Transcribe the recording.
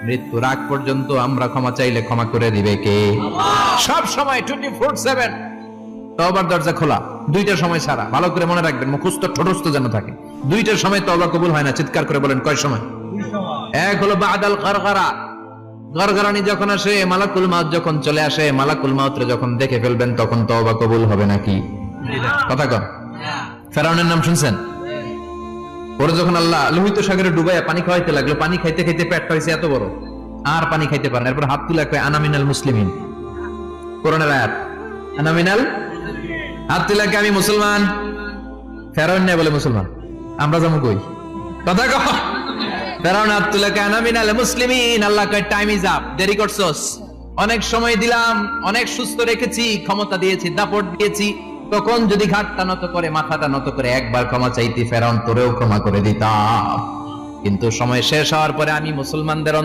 মৃত্যুর আগ পর্যন্ত আমরা ক্ষমা চাইলে ক্ষমা করে দিবে কে? সব সময় 24/7 তওবার দরজা খোলা, দুইটার সময় ছাড়া। ভালো করে মনে রাখবেন, মুখস্থ ঠোঁটস্থ যেন থাকে। দুইটার সময় তওবা কবুল হয় না। চিৎকার করে বলেন কয় সময়? এক হলো বাদাল গরগরা, গরগরানি যখন আসে, মালাকুল মাউত যখন চলে আসে, মালাকুল মাউত যখন দেখে ফেলবেন, তখন তওবা কবুল হবে নাকি? কথা কন। ফেরাউনের নাম শুনছেন? ওরা যখন আল্লাহ লোহিত সাগরে ডুবাইয়া পানি খাওয়াইতে লাগলো, পানি খাইতে খাইতে পেটটা হয়েছে এত বড়, আর পানি খাইতে পারে না। এরপর হাত তুলে কয় আনা মিনাল মুসলিমিন। কোরআনের আয়াত, আনা মিনাল, হাত তুলে কয় আমি মুসলমান। ফেরাউন না বলে মুসলমান, আমরা যাবো কই? কথা কও। ফেরাউন হাত তুলে কয় আনা মিনাল মুসলিমিন। আল্লাহ কয় টাইম ইজ আপ, দেরি করছস, অনেক সময় দিলাম, অনেক সুস্থ রেখেছি, ক্ষমতা দিয়েছি, দাপট দিয়েছি, তখন যদি ঘাটটা নত করে, মাথাটা নত করে একবার ক্ষমা চাইতি, ফেরাউন তোরেও ক্ষমা করে দিতাম। কিন্তু সময় শেষ হওয়ার পরে আমি মুসলমানদের